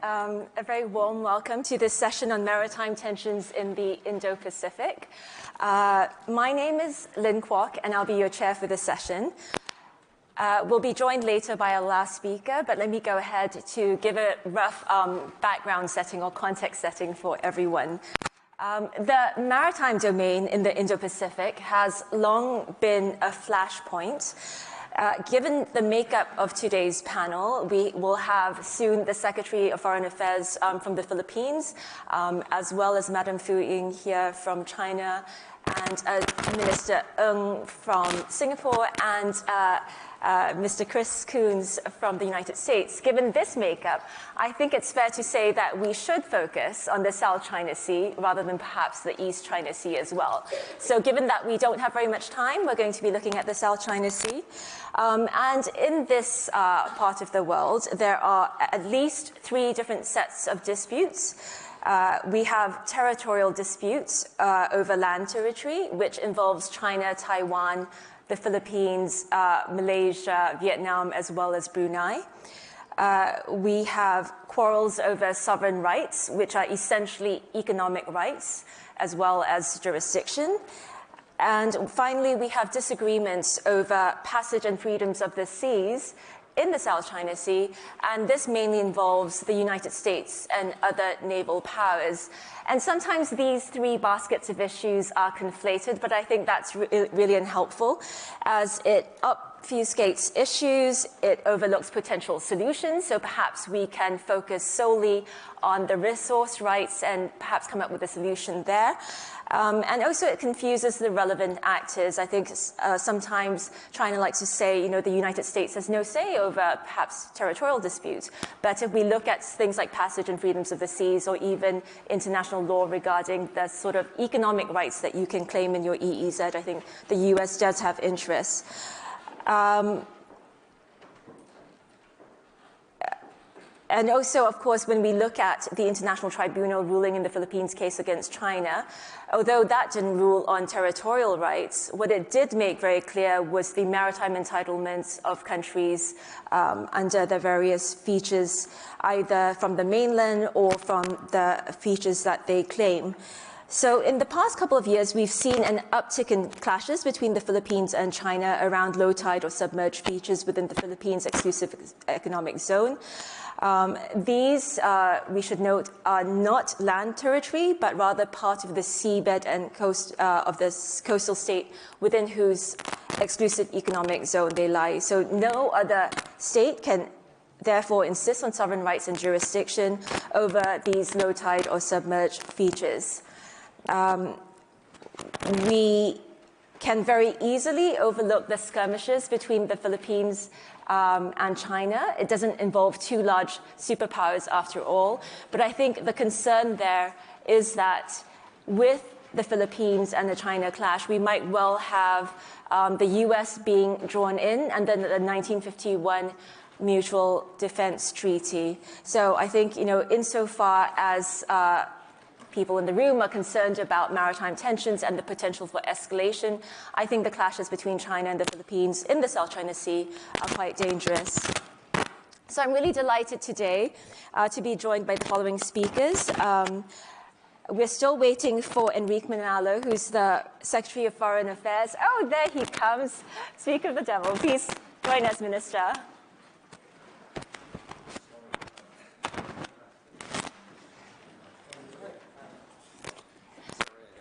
A very warm welcome to this session on maritime tensions in the Indo-Pacific. My name is Lynn Kuok, and I'll be your chair for this session. We'll be joined later by our last speaker, but let me go ahead to give a rough background setting or context setting for everyone. The maritime domain in the Indo-Pacific has long been a flashpoint. Given the makeup of today's panel, we will have soon the Secretary of Foreign Affairs from the Philippines, as well as Madam Fu Ying here from China, and Minister Eng from Singapore, and Mr. Chris Coons from the United States. Given this makeup, I think it's fair to say that we should focus on the South China Sea rather than perhaps the East China Sea as well. So given that we don't have very much time, we're going to be looking at the South China Sea. And in this part of the world, there are at least 3 different sets of disputes. We have territorial disputes over land territory, which involves China, Taiwan, the Philippines, Malaysia, Vietnam, as well as Brunei. We have quarrels over sovereign rights, which are essentially economic rights, as well as jurisdiction. And finally, we have disagreements over passage and freedoms of the seas in the South China Sea, and this mainly involves the United States and other naval powers. And sometimes these 3 baskets of issues are conflated, but I think that's really unhelpful, as it obfuscates issues, it overlooks potential solutions, so perhaps we can focus solely on the resource rights and perhaps come up with a solution there. And also it confuses the relevant actors. I think sometimes China likes to say, the United States has no say over perhaps territorial disputes. But if we look at things like passage and freedoms of the seas, or even international law regarding the sort of economic rights that you can claim in your EEZ, I think the US does have interests. And also, of course, when we look at the International Tribunal ruling in the Philippines case against China, although that didn't rule on territorial rights, what it did make very clear was the maritime entitlements of countries under the various features, either from the mainland or from the features that they claim. So in the past couple of years, we've seen an uptick in clashes between the Philippines and China around low tide or submerged features within the Philippines exclusive economic zone. These, we should note, are not land territory, but rather part of the seabed and coast of this coastal state within whose exclusive economic zone they lie. So no other state can therefore insist on sovereign rights and jurisdiction over these low tide or submerged features. We can very easily overlook the skirmishes between the Philippines and China. It doesn't involve 2 large superpowers after all. But I think the concern there is that with the Philippines and the China clash, we might well have the US being drawn in, and then the 1951 Mutual Defense Treaty. So I think, insofar as people in the room are concerned about maritime tensions and the potential for escalation, I think the clashes between China and the Philippines in the South China Sea are quite dangerous. So I'm really delighted today to be joined by the following speakers. We're still waiting for Enrique Manalo, who's the Secretary of Foreign Affairs. Oh, there he comes. Speaker of the devil. Please join us, Minister.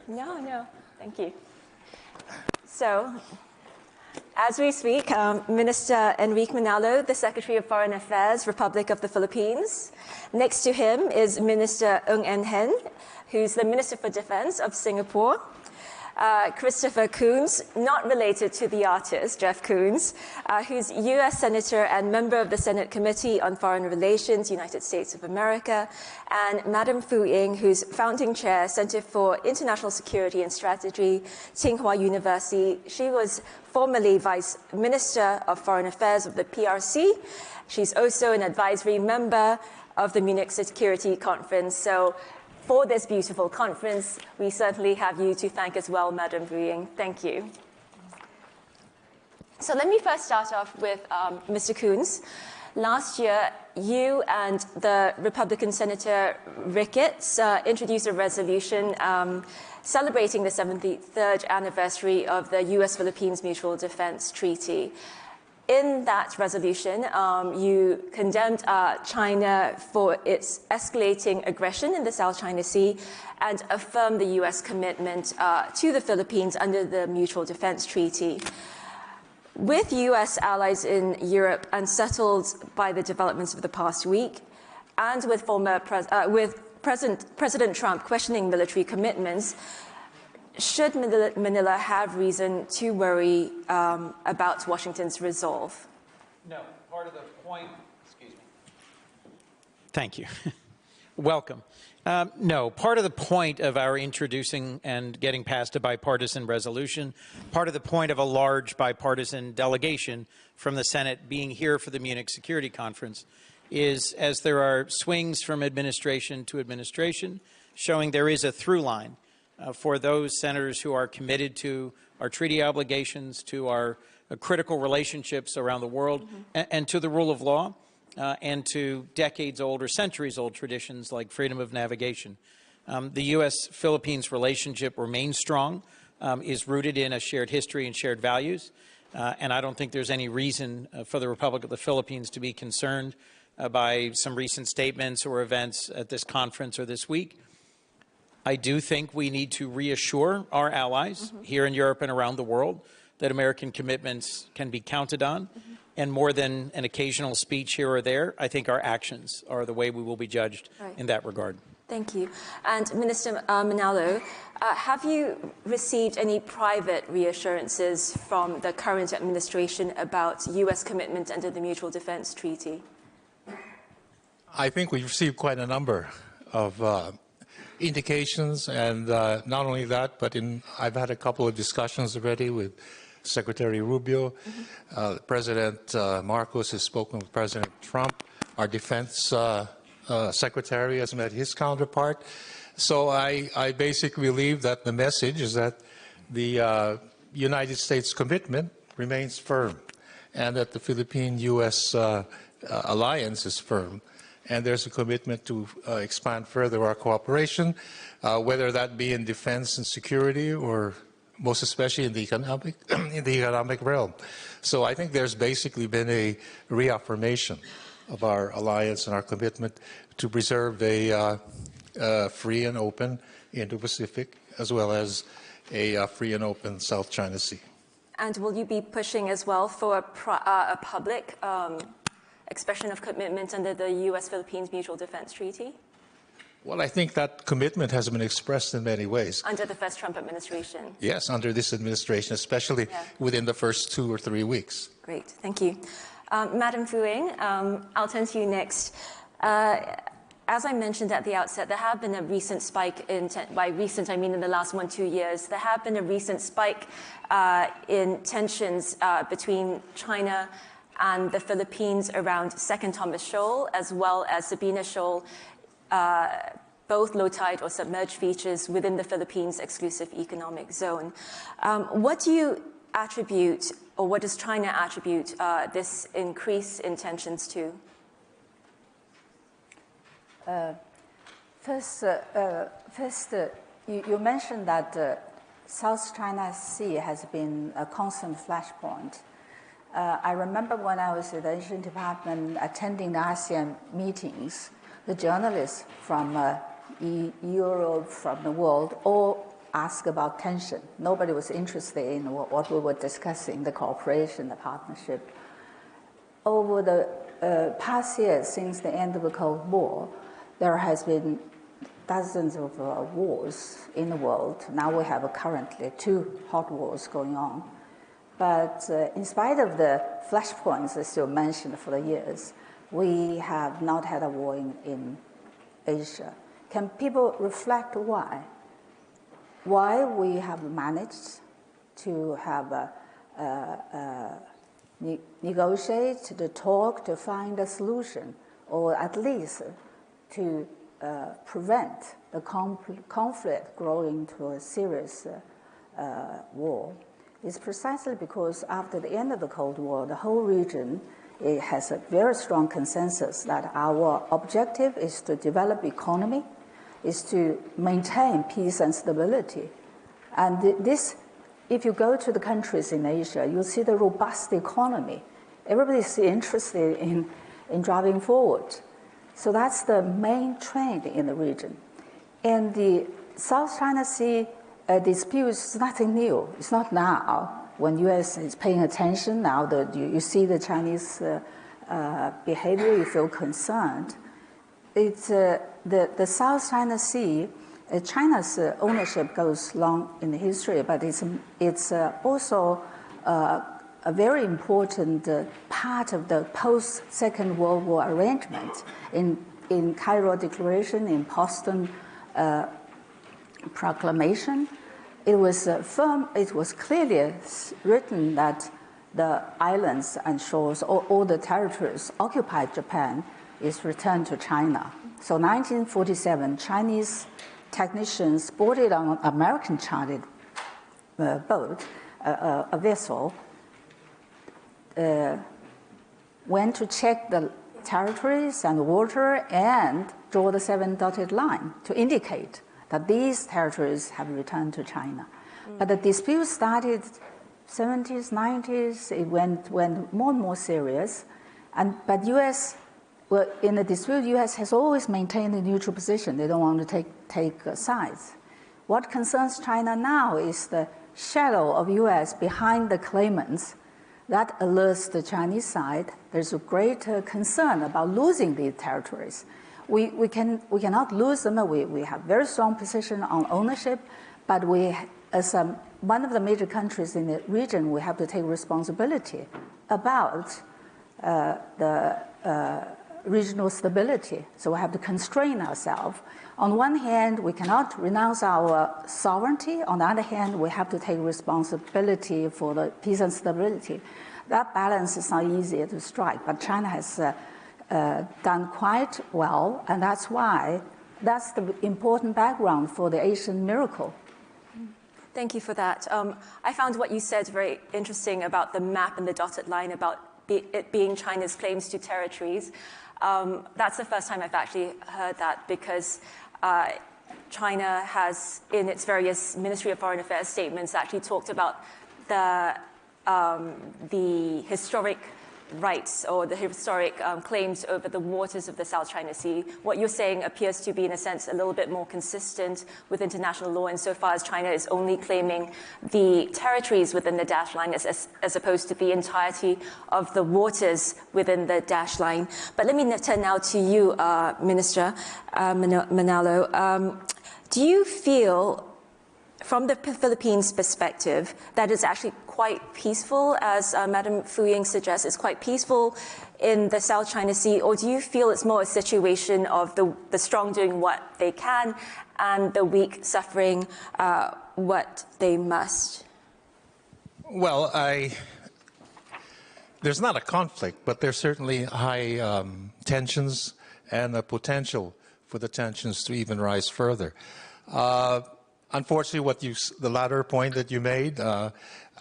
No, thank you. So, as we speak, Minister Enrique Manalo, the Secretary of Foreign Affairs, Republic of the Philippines. Next to him is Minister Eng Hen, who's the Minister for Defense of Singapore. Christopher Coons, not related to the artist, Jeff Koons, who's U.S. Senator and member of the Senate Committee on Foreign Relations, United States of America, and Madam Fu Ying, who's founding chair, Center for International Security and Strategy, Tsinghua University. She was formerly Vice Minister of Foreign Affairs of the PRC. She's also an advisory member of the Munich Security Conference. So for this beautiful conference, we certainly have you to thank as well, Madam Fu Ying. Thank you. So let me first start off with Mr. Coons. Last year, you and the Republican Senator Ricketts introduced a resolution celebrating the 73rd anniversary of the U.S.-Philippines Mutual Defense Treaty. In that resolution, you condemned China for its escalating aggression in the South China Sea and affirmed the U.S. commitment to the Philippines under the Mutual Defense Treaty. With U.S. allies in Europe unsettled by the developments of the past week, and with President Trump questioning military commitments, should Manila have reason to worry about Washington's resolve? No. Part of the point, excuse me. Thank you. Welcome. No, part of the point of our introducing and getting past a bipartisan resolution, part of the point of a large bipartisan delegation from the Senate being here for the Munich Security Conference is, as there are swings from administration to administration, showing there is a through line for those senators who are committed to our treaty obligations, to our critical relationships around the world, and to the rule of law, and to decades-old or centuries-old traditions like freedom of navigation. The U.S.-Philippines relationship remains strong, is rooted in a shared history and shared values, and I don't think there's any reason for the Republic of the Philippines to be concerned by some recent statements or events at this conference or this week. I do think we need to reassure our allies here in Europe and around the world that American commitments can be counted on. And more than an occasional speech here or there, I think our actions are the way we will be judged in that regard. Thank you. And Minister Manalo, have you received any private reassurances from the current administration about U.S. commitment under the Mutual Defense Treaty? I think we've received quite a number of indications, and not only that, but I've had a couple of discussions already with Secretary Rubio. President Marcos has spoken with President Trump. Our defense secretary has met his counterpart. So I basically believe that the message is that the United States commitment remains firm, and that the Philippine-U.S. alliance is firm. And there's a commitment to expand further our cooperation, whether that be in defense and security, or most especially in the economic realm. So I think there's basically been a reaffirmation of our alliance and our commitment to preserve a free and open Indo-Pacific, as well as a free and open South China Sea. And will you be pushing as well for a public expression of commitment under the U.S.-Philippines Mutual Defense Treaty? Well, I think that commitment has been expressed in many ways. Under the first Trump administration? Yes, under this administration, especially within the first 2 or 3 weeks. Great, thank you. Madam Fu Ying, I'll turn to you next. As I mentioned at the outset, there have been a recent spike in, by recent I mean in the last 1-2 years, there have been a recent spike in tensions between China and the Philippines around Second Thomas Shoal, as well as Sabina Shoal, both low tide or submerged features within the Philippines' exclusive economic zone. What do you attribute, or what does China attribute this increase in tensions to? First, you mentioned that South China Sea has been a constant flashpoint. I remember when I was at the Asian Department attending the ASEAN meetings, the journalists from Europe, from the world, all asked about tension. Nobody was interested in what we were discussing, the cooperation, the partnership. Over the past years, since the end of the Cold War, there has been dozens of wars in the world. Now we have currently 2 hot wars going on. But in spite of the flashpoints that you mentioned for the years, we have not had a war in Asia. Can people reflect why? Why we have managed to have negotiate, to talk, to find a solution, or at least to prevent the conflict growing to a serious war? Is precisely because after the end of the Cold War, the whole region it has a very strong consensus that our objective is to develop economy, is to maintain peace and stability. And this, if you go to the countries in Asia, you'll see the robust economy. Everybody's interested in driving forward. So that's the main trend in the region. And the South China Sea dispute is nothing new. It's not now. When U.S. is paying attention, now that you see the Chinese behavior, you feel concerned. It's the South China Sea. China's ownership goes long in the history, but it's also a very important part of the post-Second World War arrangement in Cairo Declaration, in Boston Proclamation. It was it was clearly written that the islands and shores, all the territories occupied Japan, is returned to China. So 1947, Chinese technicians boarded on an American-chartered boat, a vessel, went to check the territories and water and draw the 7 dotted line to indicate that these territories have returned to China. But the dispute started 70s, 90s, it went more and more serious. But U.S., well, in the dispute, U.S. has always maintained a neutral position. They don't want to take sides. What concerns China now is the shadow of U.S. behind the claimants. That alerts the Chinese side. There's a great concern about losing these territories. We cannot lose them. We have very strong position on ownership, but we, as one of the major countries in the region, we have to take responsibility about the regional stability. So we have to constrain ourselves. On one hand, we cannot renounce our sovereignty. On the other hand, we have to take responsibility for the peace and stability. That balance is not easy to strike, but China has done quite well, and that's the important background for the Asian miracle. Thank you for that. I found what you said very interesting about the map and the dotted line about it being China's claims to territories. That's the first time I've actually heard that, because China has, in its various Ministry of Foreign Affairs statements, actually talked about the historic rights or the historic claims over the waters of the South China Sea. What you're saying appears to be, in a sense, a little bit more consistent with international law insofar as China is only claiming the territories within the dash line as opposed to the entirety of the waters within the dash line. But let me turn now to you, Minister Manalo. Do you feel, from the Philippines' perspective, that it's actually quite peaceful, as Madam Fu Ying suggests, it's quite peaceful in the South China Sea, or do you feel it's more a situation of the strong doing what they can and the weak suffering what they must? Well, there's not a conflict, but there's certainly high tensions and a potential for the tensions to even rise further. Unfortunately, the latter point that you made,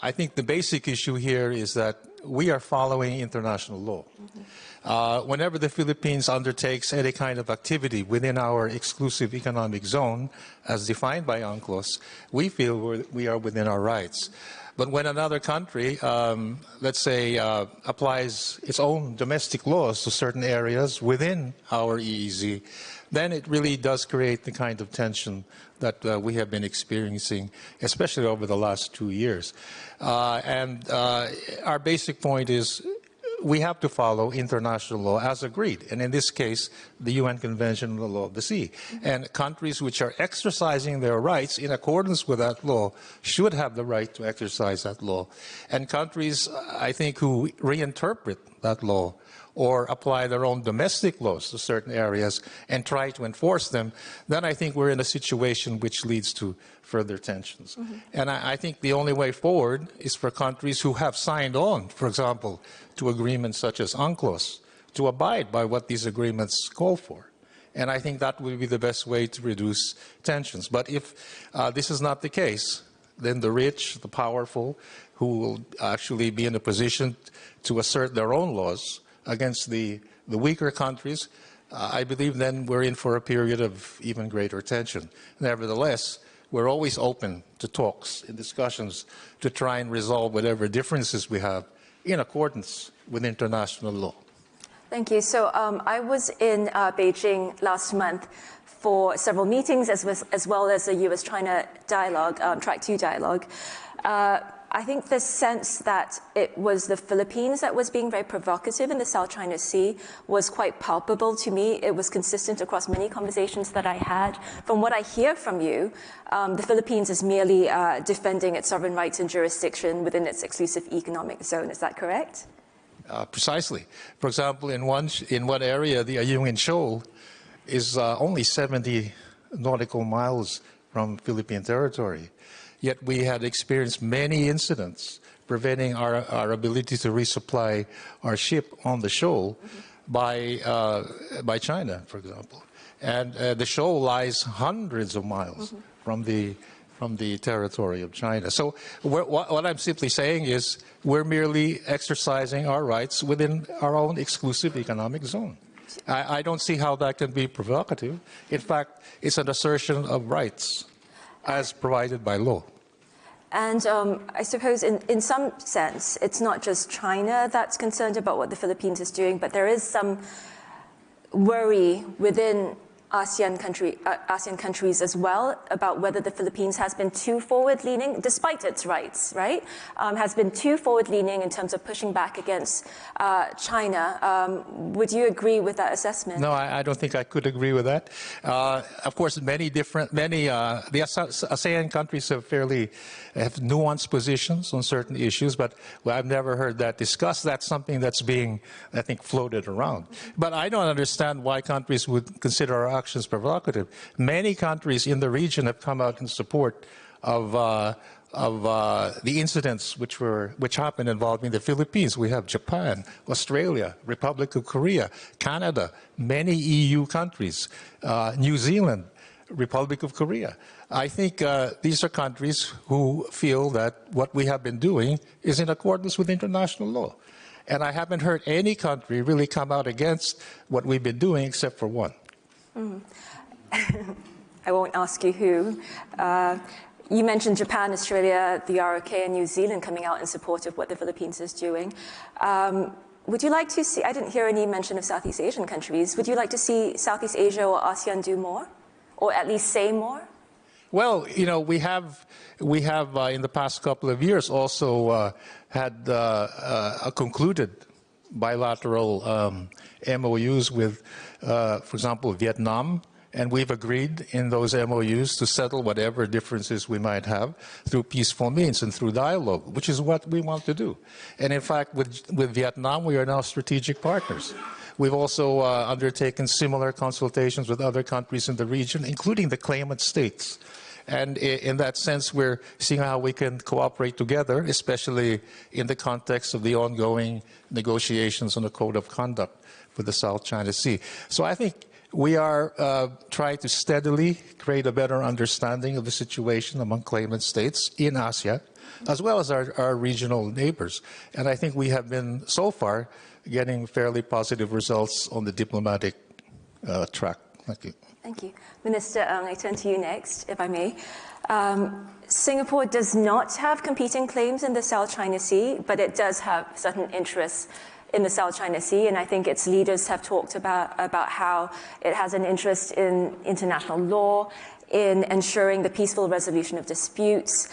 I think the basic issue here is that we are following international law. Mm-hmm. Whenever the Philippines undertakes any kind of activity within our exclusive economic zone, as defined by UNCLOS, we feel we are within our rights. But when another country, let's say, applies its own domestic laws to certain areas within our EEZ, then it really does create the kind of tension that we have been experiencing, especially over the last 2 years. And our basic point is we have to follow international law as agreed, and in this case, the UN Convention on the Law of the Sea. Mm-hmm. And countries which are exercising their rights in accordance with that law should have the right to exercise that law. And countries, I think, who reinterpret that law or apply their own domestic laws to certain areas and try to enforce them, then I think we're in a situation which leads to further tensions. Mm-hmm. And I think the only way forward is for countries who have signed on, for example, to agreements such as UNCLOS, to abide by what these agreements call for. And I think that will be the best way to reduce tensions. But if this is not the case, then the rich, the powerful, who will actually be in a position to assert their own laws, against the weaker countries, I believe then we're in for a period of even greater tension. Nevertheless, we're always open to talks and discussions to try and resolve whatever differences we have in accordance with international law. Thank you. So I was in Beijing last month for several meetings as well as a U.S.-China dialogue, Track 2 dialogue. I think the sense that it was the Philippines that was being very provocative in the South China Sea was quite palpable to me. It was consistent across many conversations that I had. From what I hear from you, the Philippines is merely defending its sovereign rights and jurisdiction within its exclusive economic zone. Is that correct? Precisely. For example, in one area, the Ayungin Shoal is only 70 nautical miles from Philippine territory. Yet we had experienced many incidents preventing our ability to resupply our ship on the shoal by China, for example. And the shoal lies hundreds of miles from the territory of China. So what I'm simply saying is we're merely exercising our rights within our own exclusive economic zone. I don't see how that can be provocative. In fact, it's an assertion of rights as provided by law. And I suppose in some sense, it's not just China that's concerned about what the Philippines is doing, but there is some worry within ASEAN countries as well about whether the Philippines has been too forward-leaning, despite its rights, right? Has been too forward-leaning in terms of pushing back against China. Would you agree with that assessment? No, I don't think I could agree with that. Of course, the ASEAN countries have nuanced positions on certain issues, but I've never heard that discussed. That's something that's being, I think, floated around. But I don't understand why countries would consider our actions provocative. Many countries in the region have come out in support of the incidents which happened involving the Philippines. We have Japan, Australia, Republic of Korea, Canada, many EU countries, New Zealand, Republic of Korea. I think these are countries who feel that what we have been doing is in accordance with international law. And I haven't heard any country really come out against what we've been doing except for one. I won't ask you who. You mentioned Japan, Australia, the ROK, and New Zealand coming out in support of what the Philippines is doing. Would you like to see, I didn't hear any mention of Southeast Asian countries. Would you like to see Southeast Asia or ASEAN do more? Or at least say more? Well, you know, we have in the past couple of years also had concluded bilateral MOUs with, for example, Vietnam, and we've agreed in those MOUs to settle whatever differences we might have through peaceful means and through dialogue, which is what we want to do. And in fact, with Vietnam, we are now strategic partners. We've also undertaken similar consultations with other countries in the region, including the claimant states. And in that sense, we're seeing how we can cooperate together, especially in the context of the ongoing negotiations on the Code of Conduct for the South China Sea. So I think we are trying to steadily create a better understanding of the situation among claimant states in ASEAN, as well as our regional neighbors. And I think we have been, so far, getting fairly positive results on the diplomatic track. Thank you. Thank you. Minister Eng, I turn to you next, if I may. Singapore does not have competing claims in the South China Sea, but it does have certain interests in the South China Sea, and I think its leaders have talked about how it has an interest in international law, in ensuring the peaceful resolution of disputes,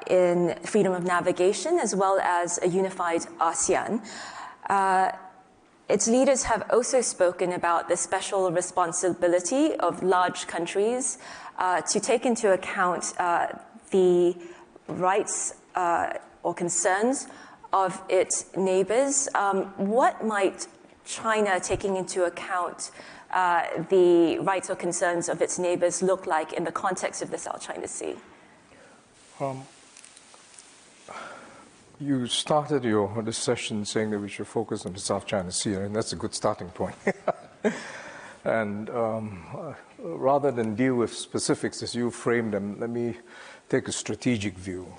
in freedom of navigation, as well as a unified ASEAN. Its leaders have also spoken about the special responsibility of large countries to take into account the rights or concerns of its neighbors. What might China, taking into account the rights or concerns of its neighbors, look like in the context of the South China Sea? You started this session saying that we should focus on the South China Sea, and that's a good starting point. And rather than deal with specifics as you framed them, let me take a strategic view.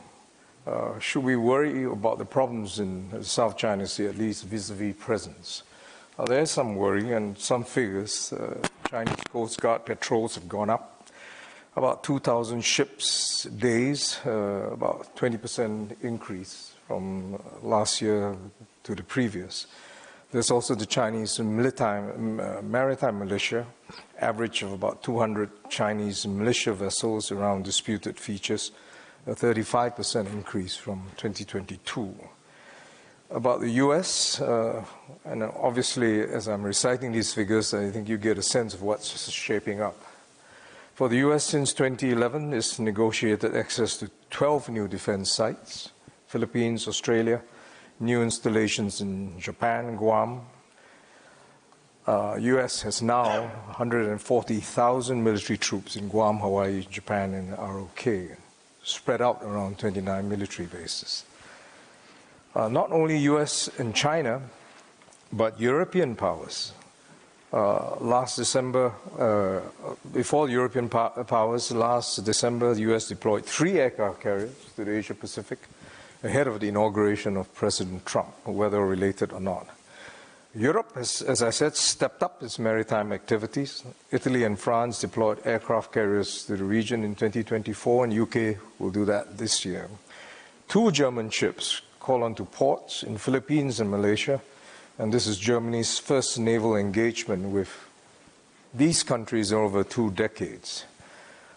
should we worry about the problems in the South China Sea, at least vis-a-vis presence? There is some worry and some figures. Chinese Coast Guard patrols have gone up. About 2,000 ships days, about 20% increase from last year to the previous. There's also the Chinese Maritime militia, average of about 200 Chinese militia vessels around disputed features, a 35% increase from 2022. About the US, and obviously as I'm reciting these figures, I think you get a sense of what's shaping up. For the US, since 2011, it's negotiated access to 12 new defense sites, Philippines, Australia, new installations in Japan, Guam. US has now 140,000 military troops in Guam, Hawaii, Japan, and ROK, spread out around 29 military bases. Not only US and China, but European powers. Last December, before European powers, last December, the US deployed 3 aircraft carriers to the Asia-Pacific ahead of the inauguration of President Trump, whether related or not. Europe has, as I said, stepped up its maritime activities. Italy and France deployed aircraft carriers to the region in 2024, and UK will do that this year. 2 German ships call onto ports in Philippines and Malaysia, and this is Germany's first naval engagement with these countries in over 2 decades.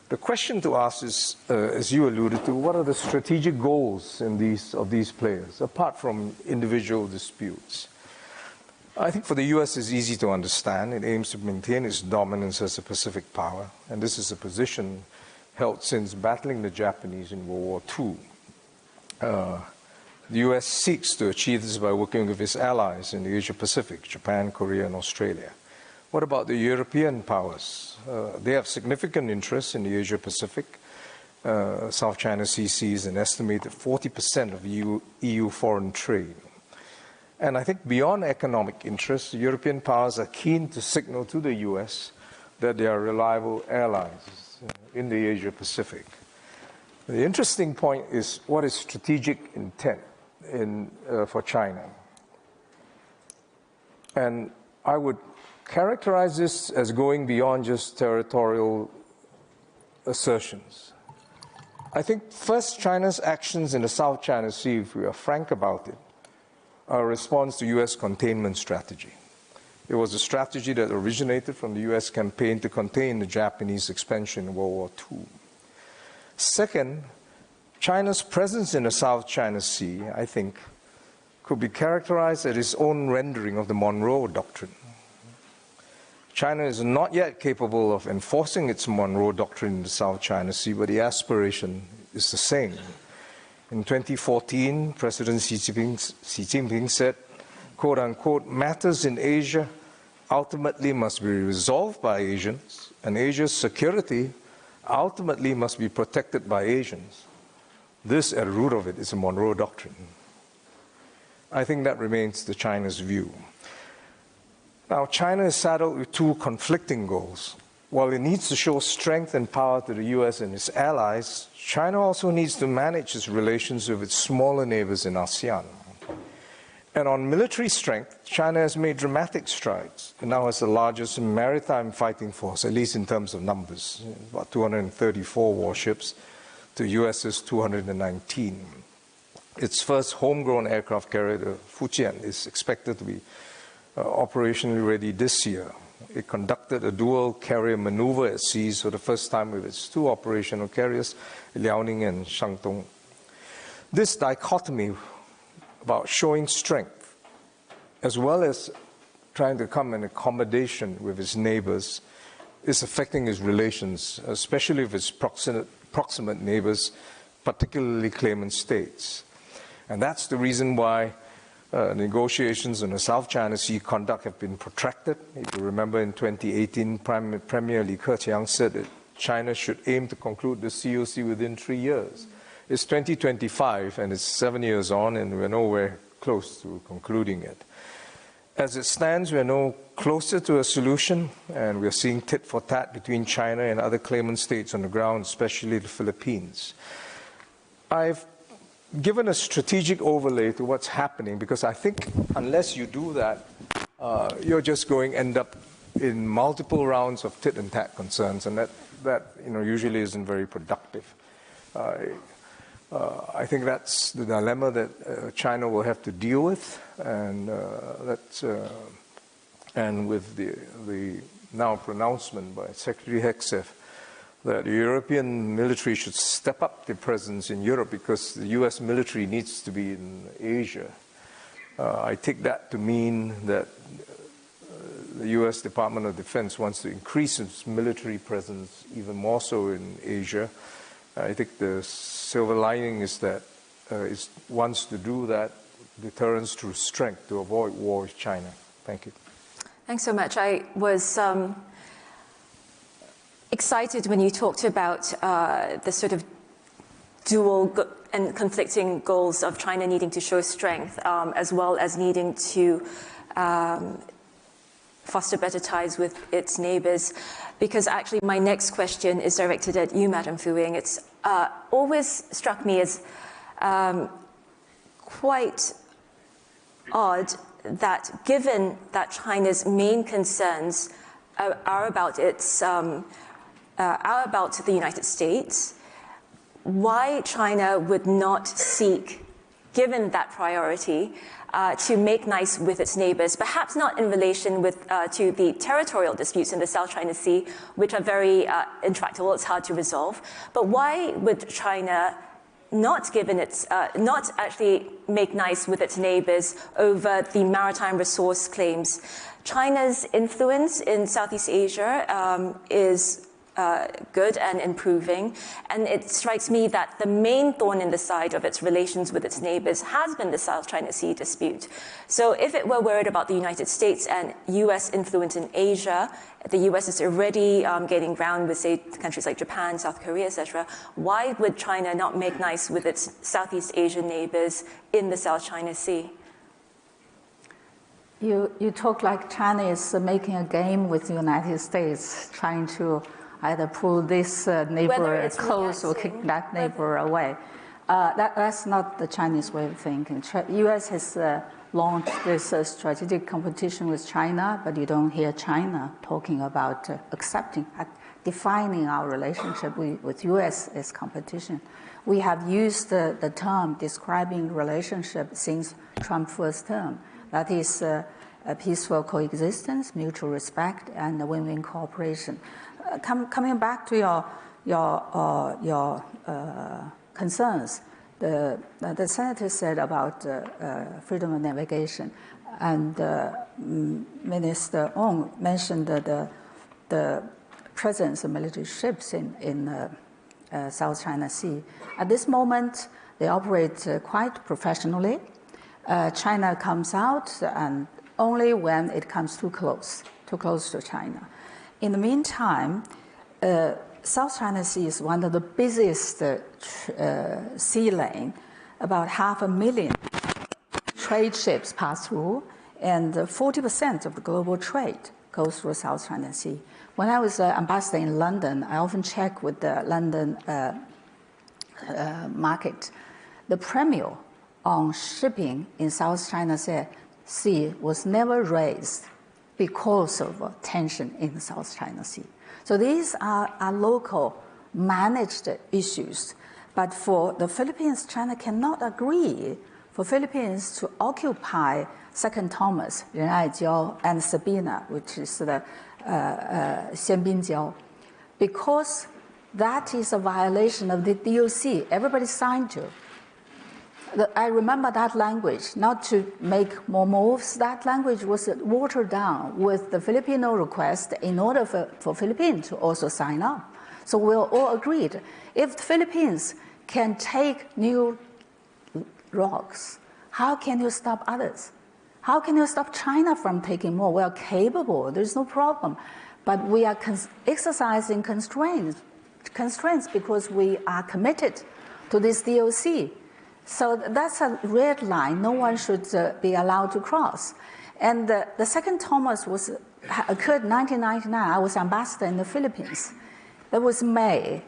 The question to ask is, as you alluded to, what are the strategic goals of these players, apart from individual disputes? I think for the US it's easy to understand. It aims to maintain its dominance as a Pacific power, and this is a position held since battling the Japanese in World War II. The US seeks to achieve this by working with its allies in the Asia-Pacific, Japan, Korea, and Australia. What about the European powers? They have significant interests in the Asia-Pacific. South China Sea sees an estimated 40% of EU foreign trade. And I think beyond economic interests, the European powers are keen to signal to the US that they are reliable allies in the Asia-Pacific. The interesting point is what is strategic intent for China. And I would characterize this as going beyond just territorial assertions. I think first, China's actions in the South China Sea, if we are frank about it, are a response to US containment strategy. It was a strategy that originated from the US campaign to contain the Japanese expansion in World War II. Second, China's presence in the South China Sea, I think, could be characterized as its own rendering of the Monroe Doctrine. China is not yet capable of enforcing its Monroe Doctrine in the South China Sea, but the aspiration is the same. In 2014, President Xi Jinping said, quote unquote, matters in Asia ultimately must be resolved by Asians, and Asia's security ultimately must be protected by Asians. This, at the root of it, is a Monroe Doctrine. I think that remains the China's view. Now, China is saddled with 2 conflicting goals. While it needs to show strength and power to the US and its allies, China also needs to manage its relations with its smaller neighbors in ASEAN. And on military strength, China has made dramatic strides. It now has the largest maritime fighting force, at least in terms of numbers, about 234 warships to US's 219. Its first homegrown aircraft carrier, the Fu Ying, is expected to be operationally ready this year. It conducted a dual carrier maneuver at seas for the first time with its 2 operational carriers, Liaoning and Shantung. This dichotomy about showing strength, as well as trying to come in accommodation with its neighbors, is affecting its relations, especially with its proximate neighbors, particularly claimant states. And that's the reason why negotiations on the South China Sea conduct have been protracted. If you remember, in 2018, Premier Li Keqiang said that China should aim to conclude the COC within 3 years. It's 2025, and it's 7 years on, and we're nowhere close to concluding it. As it stands, we're no closer to a solution, and we're seeing tit for tat between China and other claimant states on the ground, especially the Philippines. I've given a strategic overlay to what's happening, because I think unless you do that, you're just going to end up in multiple rounds of tit and tat concerns, and that usually isn't very productive. I think that's the dilemma that China will have to deal with, and and with the now pronouncement by Secretary Hegseth that the European military should step up their presence in Europe because the US military needs to be in Asia. I take that to mean that the US Department of Defense wants to increase its military presence even more so in Asia. I think the silver lining is that it wants to do that deterrence through strength to avoid war with China. Thank you. Thanks so much. I was excited when you talked about the sort of dual and conflicting goals of China needing to show strength as well as needing to foster better ties with its neighbors. Because actually my next question is directed at you, Madam Fu Ying. It's always struck me as quite odd that given that China's main concerns are about the United States, why China would not seek, given that priority, to make nice with its neighbors, perhaps not in relation to the territorial disputes in the South China Sea, which are very intractable, it's hard to resolve, but why would China not actually make nice with its neighbors over the maritime resource claims? China's influence in Southeast Asia is good and improving, and it strikes me that the main thorn in the side of its relations with its neighbors has been the South China Sea dispute. So if it were worried about the United States and US influence in Asia, the US is already gaining ground with, say, countries like Japan, South Korea, etc., why would China not make nice with its Southeast Asian neighbors in the South China Sea? You talk like China is making a game with the United States, trying to either pull this neighbor close or kick that neighbor away. That's not the Chinese way of thinking. U.S. has launched this strategic competition with China, but you don't hear China talking about defining our relationship with U.S. as competition. We have used the term describing relationship since Trump's first term. That is a peaceful coexistence, mutual respect, and win-win cooperation. Coming back to your concerns, the senator said about freedom of navigation, and Minister Ong mentioned the presence of military ships in South China Sea. At this moment, they operate quite professionally. China comes out, and only when it comes too close to China. In the meantime, South China Sea is one of the busiest sea lane. About 500,000 trade ships pass through, and 40% of the global trade goes through South China Sea. When I was ambassador in London, I often check with the London market. The premium on shipping in South China Sea was never raised because of tension in the South China Sea. So these are local managed issues. But for the Philippines, China cannot agree for Philippines to occupy Second Thomas, Renaijiao, and Sabina, which is the Xianbinjiao, because that is a violation of the DOC. Everybody signed to. I remember that language, not to make more moves. That language was watered down with the Filipino request in order for Philippines to also sign up. So we all agreed. If the Philippines can take new rocks, how can you stop others? How can you stop China from taking more? We are capable. There's no problem. But we are exercising constraints because we are committed to this DOC. So that's a red line. No one should be allowed to cross. And the Second Thomas occurred in 1999. I was ambassador in the Philippines. That was May.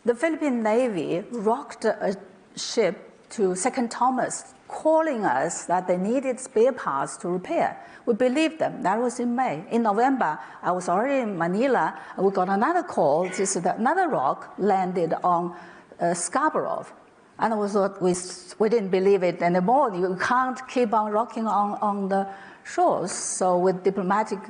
The Philippine Navy rocked a ship to Second Thomas calling us that they needed spare parts to repair. We believed them. That was in May. In November, I was already in Manila, and we got another call. This is another rock landed on Scarborough. And we thought we didn't believe it anymore. You can't keep on rocking on the shores. So with diplomatic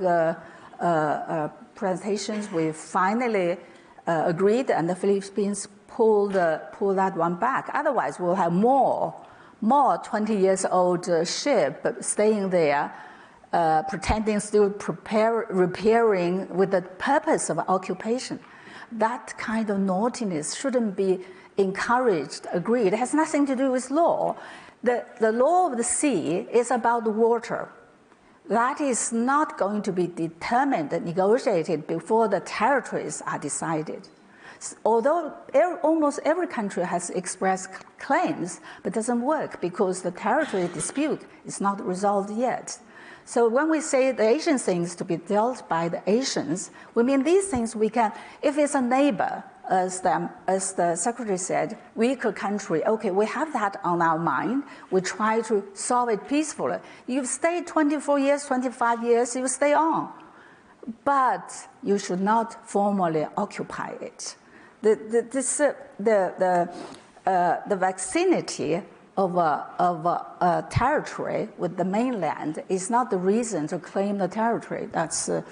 presentations, we finally agreed, and the Philippines pulled that one back. Otherwise, we'll have more 20 years old ship staying there, pretending still repairing with the purpose of occupation. That kind of naughtiness shouldn't be encouraged, agreed. It has nothing to do with law. The law of the sea is about the water. That is not going to be determined and negotiated before the territories are decided. Although almost every country has expressed claims, but doesn't work because the territory dispute is not resolved yet. So when we say the Asian things to be dealt by the Asians, we mean these things we can, if it's a neighbor, as the secretary said, weaker country, okay, we have that on our mind. We try to solve it peacefully. You've stayed 24 years, 25 years, you stay on. But you should not formally occupy it. The vicinity of a territory with the mainland is not the reason to claim the territory. That's the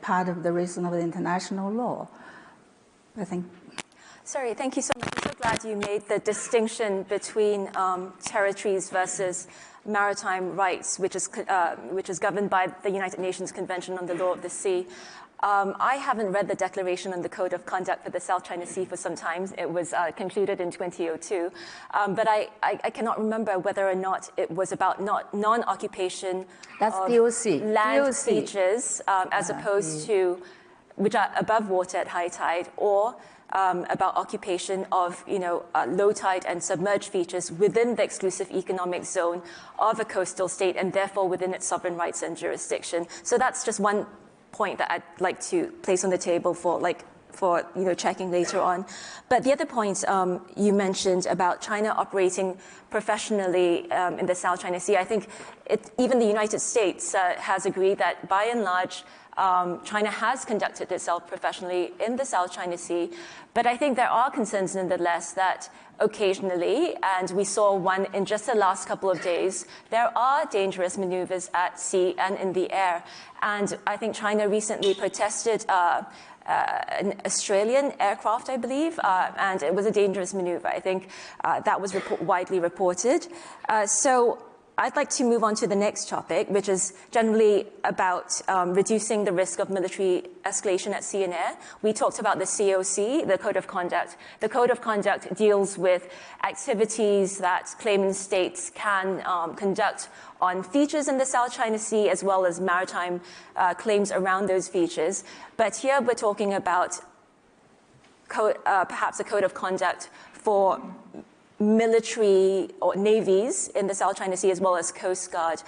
part of the reason of the international law. I think. Sorry, thank you so much. I'm so glad you made the distinction between territories versus maritime rights, which is governed by the United Nations Convention on the Law of the Sea. I haven't read the Declaration on the Code of Conduct for the South China Sea for some time. It was concluded in 2002. But I cannot remember whether or not it was about non-occupation of DOC. land DOC. features as opposed to which are above water at high tide, or about occupation of low tide and submerged features within the exclusive economic zone of a coastal state, and therefore within its sovereign rights and jurisdiction. So that's just one point that I'd like to place on the table for checking later on. But the other point you mentioned about China operating professionally in the South China Sea, I think even the United States has agreed that by and large China has conducted itself professionally in the South China Sea, but I think there are concerns nonetheless that occasionally, and we saw one in just the last couple of days, there are dangerous maneuvers at sea and in the air. And I think China recently protested an Australian aircraft, I believe, and it was a dangerous maneuver. I think that was widely reported. So I'd like to move on to the next topic, which is generally about reducing the risk of military escalation at sea and air. We talked about the COC, the Code of Conduct. The Code of Conduct deals with activities that claimant states can conduct on features in the South China Sea, as well as maritime claims around those features. But here we're talking about perhaps a Code of Conduct for military or navies in the South China Sea, as well as Coast Guard.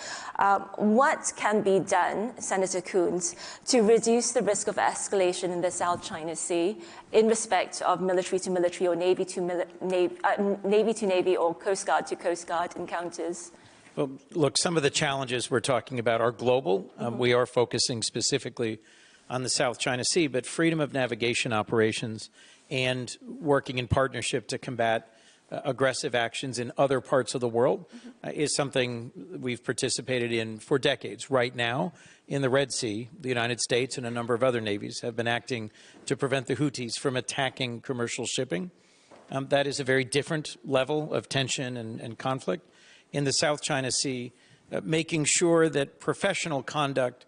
What can be done, Senator Coons, to reduce the risk of escalation in the South China Sea in respect of military to military or navy to navy or Coast Guard to Coast Guard encounters? Well, look, some of the challenges we're talking about are global. We are focusing specifically on the South China Sea, but freedom of navigation operations and working in partnership to combat aggressive actions in other parts of the world is something we've participated in for decades. Right now, in the Red Sea, the United States and a number of other navies have been acting to prevent the Houthis from attacking commercial shipping. That is a very different level of tension and conflict. In the South China Sea, making sure that professional conduct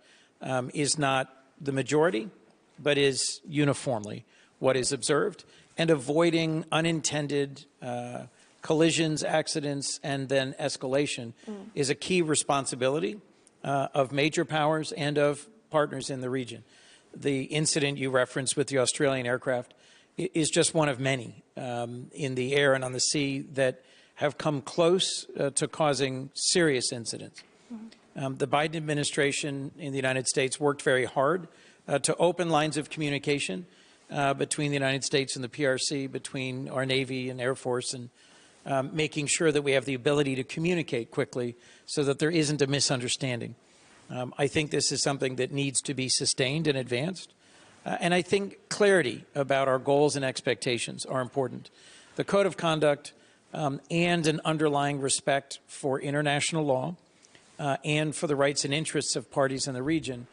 is not the majority, but is uniformly what is observed, and avoiding unintended collisions, accidents, and then escalation is a key responsibility of major powers and of partners in the region. The incident you referenced with the Australian aircraft is just one of many in the air and on the sea that have come close to causing serious incidents. The Biden administration in the United States worked very hard to open lines of communication between the United States and the PRC, between our Navy and Air Force and making sure that we have the ability to communicate quickly so that there isn't a misunderstanding. I think this is something that needs to be sustained and advanced. And I think clarity about our goals and expectations are important. The code of conduct and an underlying respect for international law and for the rights and interests of parties in the region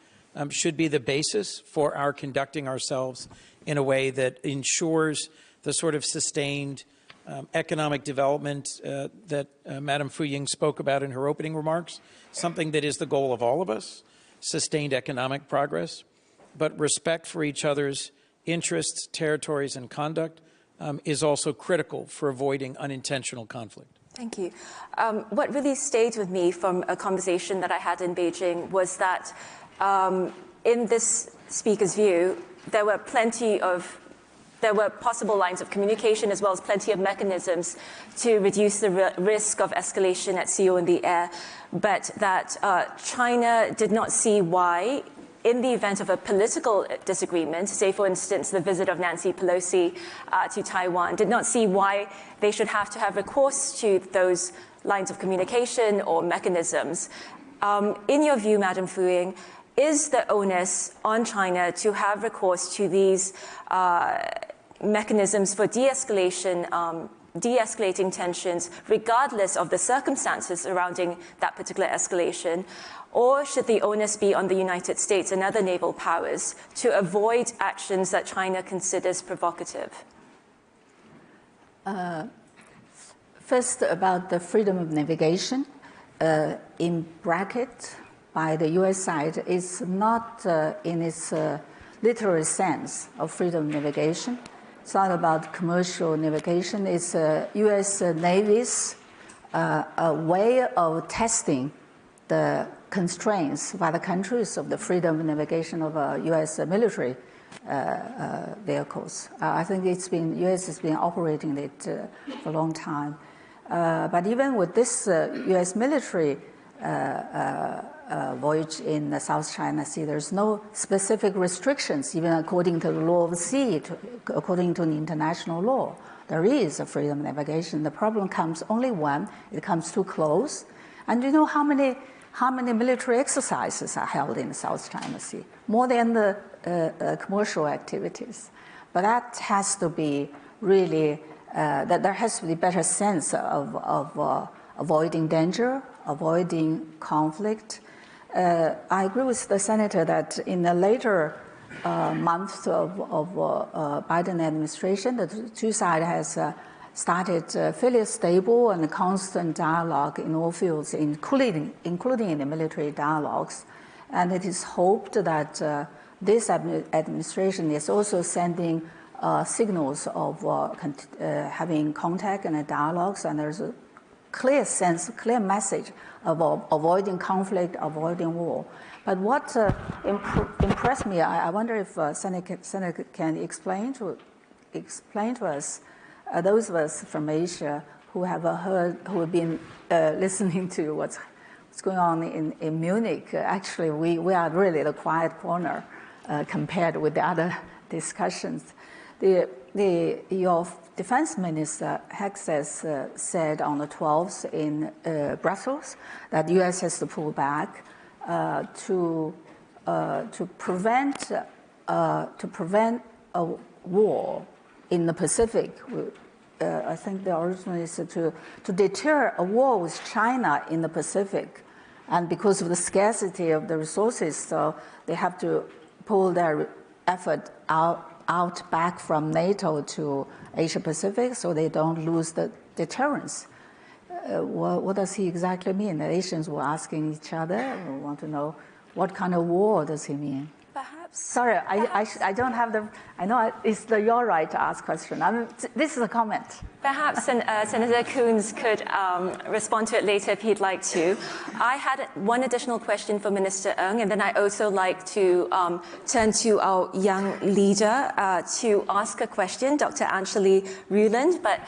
should be the basis for our conducting ourselves in a way that ensures the sort of sustained economic development that Madam Fu Ying spoke about in her opening remarks, something that is the goal of all of us, sustained economic progress, but respect for each other's interests, territories, and conduct is also critical for avoiding unintentional conflict. Thank you. What really stayed with me from a conversation that I had in Beijing was that in this speaker's view, there were possible lines of communication as well as plenty of mechanisms to reduce the risk of escalation at sea or in the air, but that China did not see why, in the event of a political disagreement, say for instance the visit of Nancy Pelosi to Taiwan, did not see why they should have to have recourse to those lines of communication or mechanisms. In your view, Madam Fu Ying, is the onus on China to have recourse to these mechanisms for de-escalating tensions, regardless of the circumstances surrounding that particular escalation? Or should the onus be on the United States and other naval powers to avoid actions that China considers provocative? First, about the freedom of navigation, in bracket by the U.S. side, is not in its literal sense of freedom of navigation. It's not about commercial navigation. It's U.S. Navy's a way of testing the constraints by the countries of the freedom of navigation of U.S. military vehicles. I think U.S. has been operating it for a long time. But even with this U.S. military voyage in the South China Sea, there's no specific restrictions, even according to the law of the sea, according to the international law. There is a freedom of navigation. The problem comes only when it comes too close. And you know how many military exercises are held in the South China Sea? More than the commercial activities. But that has to be really, that there has to be a better sense of avoiding danger, avoiding conflict. I agree with the senator that in the later months of Biden administration, the two sides has started fairly stable and constant dialogue in all fields, including in the military dialogues. And it is hoped that this administration is also sending signals of having contact and dialogues, and there's a clear message of avoiding conflict, avoiding war. But what impressed me, I wonder if Senator can explain to us, those of us from Asia who have been listening to what's going on in Munich. Actually, we are really the quiet corner compared with the other discussions. Your Defense Minister Hexes said on the 12th in Brussels that the U.S. has to pull back to prevent a war in the Pacific. I think the original is to deter a war with China in the Pacific, and because of the scarcity of the resources, so they have to pull their effort out back from NATO to Asia Pacific, so they don't lose the deterrence. What does he exactly mean? The Asians were asking each other. We want to know what kind of war does he mean. Perhaps. Sorry, I don't have the. I know it's your right to ask question. This is a comment. Perhaps Senator Coons could respond to it later if he'd like to. I had one additional question for Minister Eng, and then I also like to turn to our young leader to ask a question, Dr. Anjali Ruland. But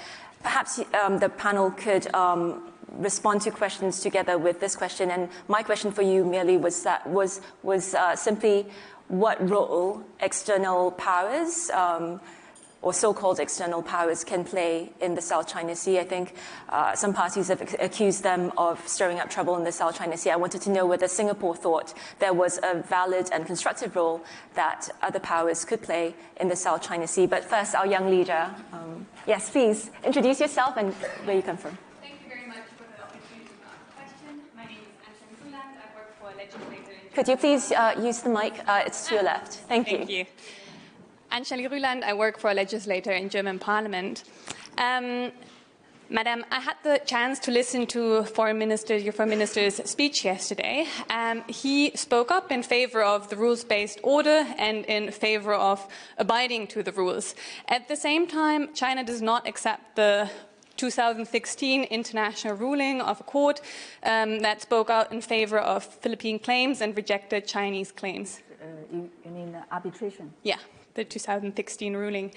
perhaps the panel could respond to questions together with this question. And my question for you merely was simply what role external powers or so-called external powers can play in the South China Sea. I think some parties have accused them of stirring up trouble in the South China Sea. I wanted to know whether Singapore thought there was a valid and constructive role that other powers could play in the South China Sea. But first, our young leader. Yes, please, introduce yourself and where you come from. Thank you very much for the opportunity to ask a question. My name is Eng Hen. I work for a legislator in... Could you please use the mic? It's to your left. Thank you. Thank you. Angelique Rüland, I work for a legislator in German Parliament. Madam, I had the chance to listen to your Foreign Minister's speech yesterday. He spoke up in favor of the rules-based order and in favor of abiding to the rules. At the same time, China does not accept the 2016 international ruling of a court that spoke out in favor of Philippine claims and rejected Chinese claims. You mean arbitration? Yeah, the 2016 ruling.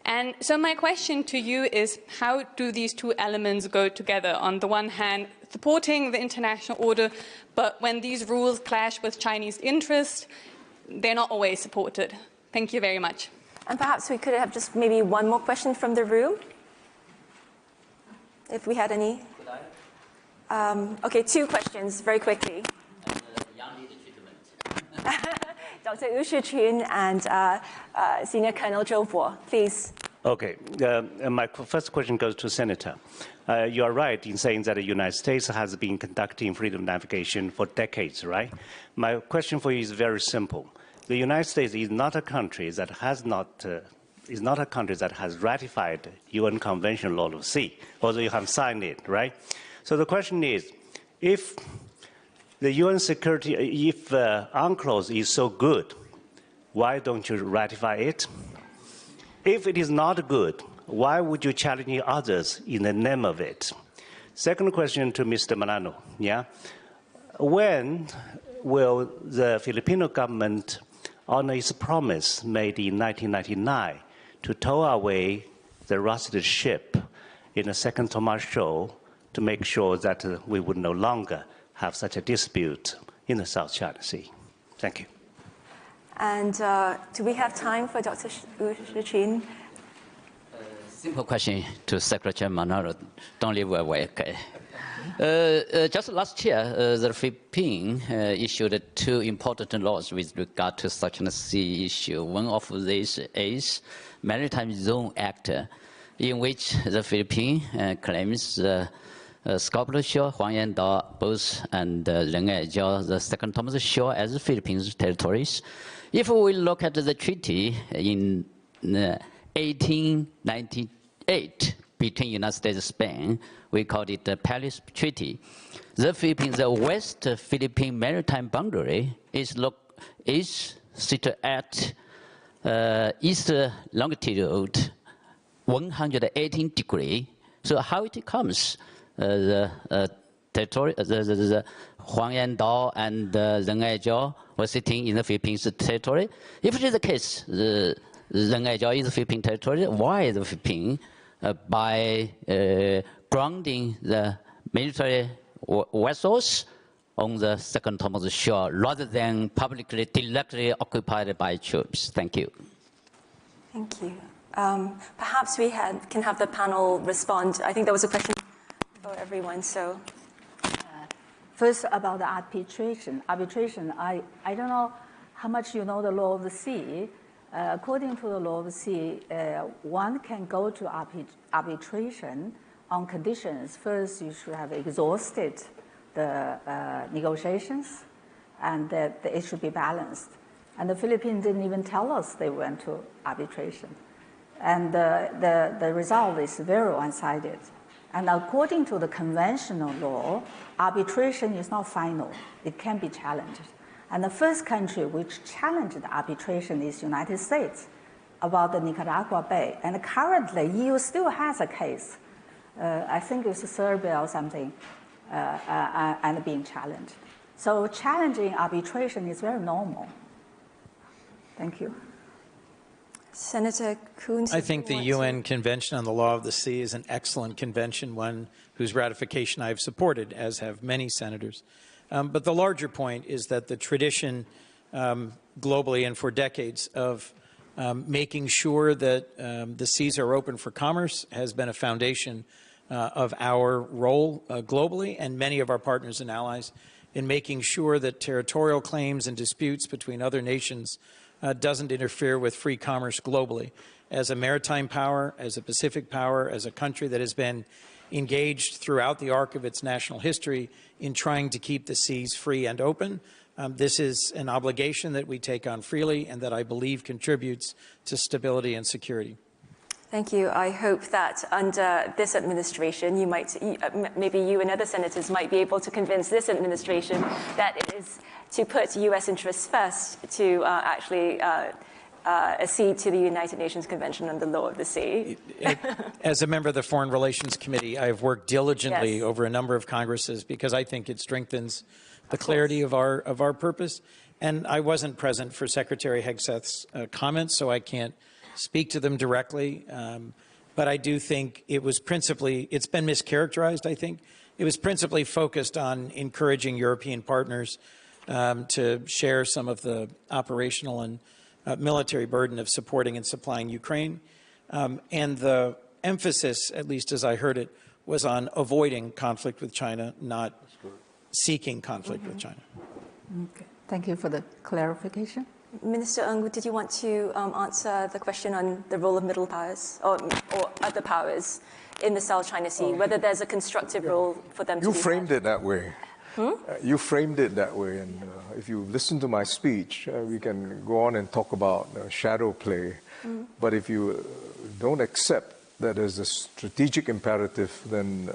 And so my question to you is, how do these two elements go together? On the one hand, supporting the international order, but when these rules clash with Chinese interests, they're not always supported. Thank you very much. And perhaps we could have just maybe one more question from the room, if we had any. Could I? Okay, two questions, very quickly. Young leader treatment. Dr. Wu Shiqun and Senior Colonel Zhou Bo, please. Okay. My first question goes to Senator. You are right in saying that the United States has been conducting freedom of navigation for decades, right? My question for you is very simple. The United States is not a country that has ratified UN Convention on Law of the Sea, although you have signed it, right? So the question is, if the UN security, if UNCLOS is so good, why don't you ratify it? If it is not good, why would you challenge others in the name of it? Second question to Mr. Manalo. Yeah? When will the Filipino government honor its promise made in 1999 to tow away the rusted ship in the second Thomas Shoal to make sure that we would no longer have such a dispute in the South China Sea? Thank you. And do we have time for Dr. Wu Shiqun? Simple question to Secretary Manalo. Don't leave away, okay? Just last year, the Philippines issued two important laws with regard to South China Sea issue. One of these is Maritime Zone Act, in which the Philippines claims Sculptor Shore, Huangyan Dao, both, and Leng'ai, the second Thomas Shore, as Philippines territories. If we look at the treaty in 1898 between United States and Spain, we called it the Paris Treaty. The Philippines, the West Philippine maritime boundary is situated at east longitude 118 degrees. So how it comes? The territory, the Huangyan Dao and Leng'ai Jiao were sitting in the Philippines territory. If it is the case, the Leng'ai Jiao is the Philippine territory, why the Philippines, by grounding the military vessels on the second Thomas Shore rather than publicly, directly occupied by troops? Thank you. Thank you. Perhaps we can have the panel respond. I think there was a question for everyone, so. First, about the arbitration. I don't know how much you know the law of the sea. According to the law of the sea, one can go to arbitration on conditions. First, you should have exhausted the negotiations, and that it should be balanced. And the Philippines didn't even tell us they went to arbitration. And the result is very one-sided. And according to the conventional law, arbitration is not final. It can be challenged. And the first country which challenged the arbitration is United States about the Nicaragua Bay. And currently, EU still has a case. I think it's Serbia or something, and being challenged. So challenging arbitration is very normal. Thank you. Senator Coons. I think the UN Convention on the Law of the Sea is an excellent convention, one whose ratification I have supported, as have many senators. But the larger point is that the tradition globally and for decades of Making sure that the seas are open for commerce has been a foundation of our role globally, and many of our partners and allies in making sure that territorial claims and disputes between other nations doesn't interfere with free commerce globally. As a maritime power, as a Pacific power, as a country that has been engaged throughout the arc of its national history in trying to keep the seas free and open, this is an obligation that we take on freely and that I believe contributes to stability and security. Thank you. I hope that under this administration, maybe you and other senators might be able to convince this administration that it is to put U.S. interests first to actually accede to the United Nations Convention on the Law of the Sea. As a member of the Foreign Relations Committee, I've worked diligently over a number of Congresses because I think it strengthens the clarity of our purpose. And I wasn't present for Secretary Hegseth's comments, so I can't speak to them directly. But I do think it was principally, it's been mischaracterized, I think. It was principally focused on encouraging European partners to share some of the operational and military burden of supporting and supplying Ukraine. And the emphasis, at least as I heard it, was on avoiding conflict with China, not seeking conflict with China. Okay. Thank you for the clarification. Minister Eng, did you want to answer the question on the role of middle powers or other powers in the South China Sea, whether there's a constructive role for them to You framed it that way. You framed it that way, and if you listen to my speech, we can go on and talk about shadow play. But if you don't accept that as a strategic imperative, then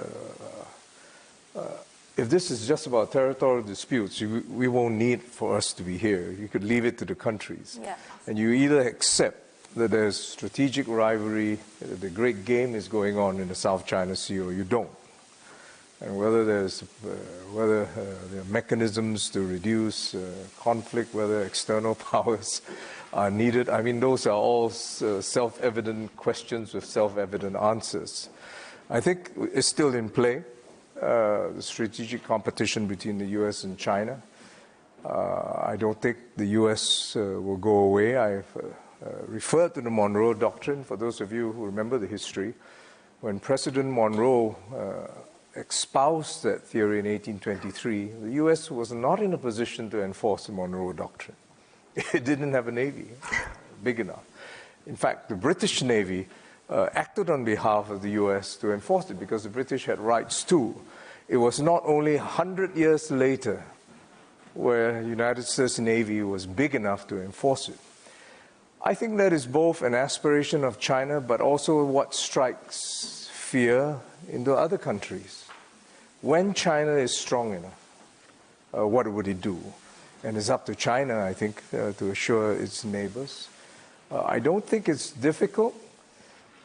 if this is just about territorial disputes, we won't need for us to be here. You could leave it to the countries. Yeah. And you either accept that there's strategic rivalry, the great game is going on in the South China Sea, or you don't. And whether there are mechanisms to reduce conflict, whether external powers are needed, I mean, those are all self-evident questions with self-evident answers. I think it's still in play. The strategic competition between the U.S. and China. I don't think the U.S. Will go away. I've referred to the Monroe Doctrine, for those of you who remember the history. When President Monroe espoused that theory in 1823, the U.S. was not in a position to enforce the Monroe Doctrine. It didn't have a navy big enough. In fact, the British Navy acted on behalf of the U.S. to enforce it because the British had rights too. It was not only 100 years later where the United States Navy was big enough to enforce it. I think that is both an aspiration of China, but also what strikes fear into other countries. When China is strong enough, what would it do? And it's up to China, I think, to assure its neighbors. I don't think it's difficult.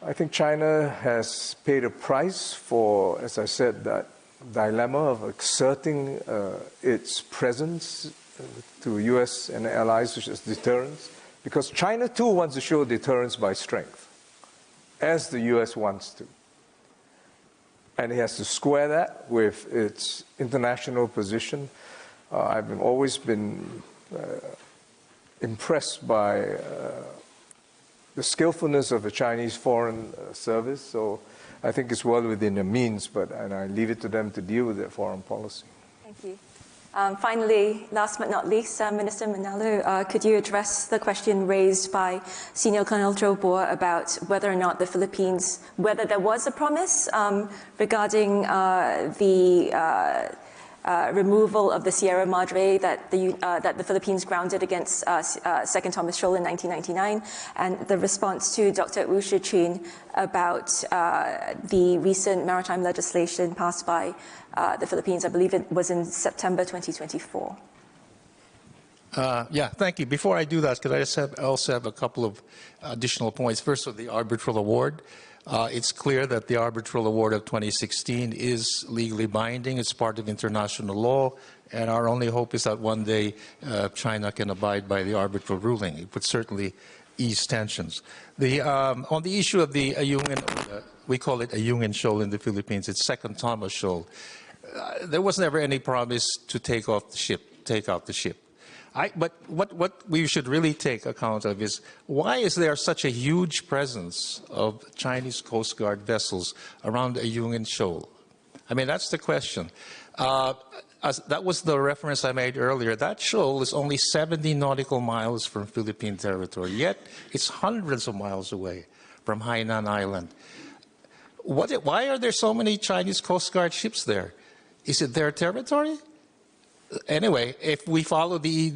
I think China has paid a price for, as I said, that dilemma of exerting its presence to U.S. and allies, which is deterrence, because China too wants to show deterrence by strength, as the U.S. wants to. And it has to square that with its international position. I've always been impressed by the skillfulness of the Chinese Foreign Service, so I think it's well within their means, and I leave it to them to deal with their foreign policy. Thank you. Finally, last but not least, Minister Manalo, could you address the question raised by Senior Colonel Zhou Bo about whether or not the Philippines, whether there was a promise regarding the removal of the Sierra Madre that the Philippines grounded against Second Thomas Shoal in 1999, and the response to Dr. Wu Shiqun about the recent maritime legislation passed by the Philippines. I believe it was in September 2024. Yeah, thank you. Before I do that, could I just also have a couple of additional points? First, of the arbitral award. It's clear that the arbitral award of 2016 is legally binding. It's part of international law, and our only hope is that one day China can abide by the arbitral ruling. It would certainly ease tensions. On the issue of the Ayungin, we call it Ayungin Shoal in the Philippines. It's Second Thomas Shoal. There was never any promise to take out the ship. But what we should really take account of is why is there such a huge presence of Chinese Coast Guard vessels around the Ayungin Shoal? I mean, that's the question. That was the reference I made earlier. That shoal is only 70 nautical miles from Philippine territory, yet it's hundreds of miles away from Hainan Island. Why are there so many Chinese Coast Guard ships there? Is it their territory? Anyway, if we follow the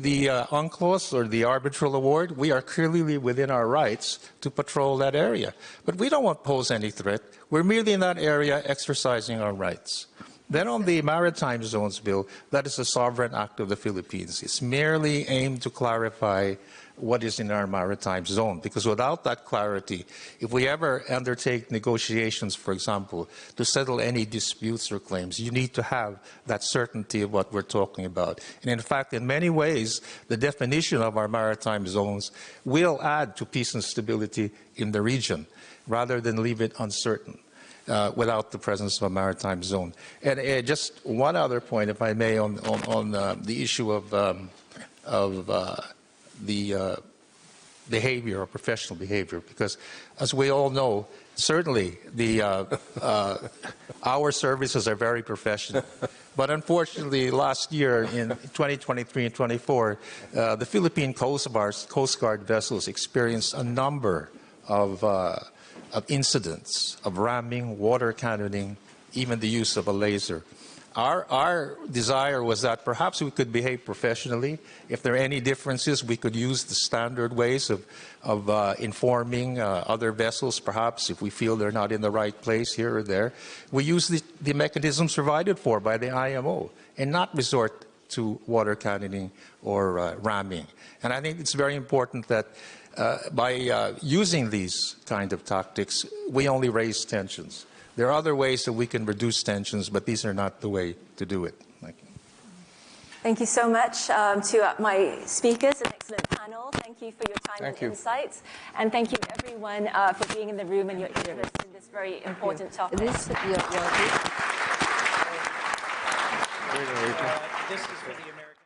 UNCLOS or the arbitral award, we are clearly within our rights to patrol that area. But we don't want to pose any threat. We're merely in that area exercising our rights. Then on the Maritime Zones Bill, that is a sovereign act of the Philippines. It's merely aimed to clarify what is in our maritime zone, because without that clarity, if we ever undertake negotiations, for example, to settle any disputes or claims, you need to have that certainty of what we're talking about. And in fact, in many ways, the definition of our maritime zones will add to peace and stability in the region, rather than leave it uncertain. Without the presence of a maritime zone. And just one other point, if I may, on the issue of the behavior or professional behavior, because as we all know, certainly our services are very professional. But unfortunately, last year in 2023 and 24, the Philippine Coast Guard vessels experienced a number of incidents of ramming, water cannoning, even the use of a laser. Our desire was that perhaps we could behave professionally. If there are any differences, we could use the standard ways of informing other vessels, perhaps, if we feel they're not in the right place here or there. We use the mechanisms provided for by the IMO and not resort to water cannoning or ramming. And I think it's very important that by using these kind of tactics, we only raise tensions. There are other ways that we can reduce tensions, but these are not the way to do it. Thank you. Thank you so much to my speakers, an excellent panel. Thank you for your time and insights. And thank you, everyone, for being in the room and your interest in this very important topic. This is for the American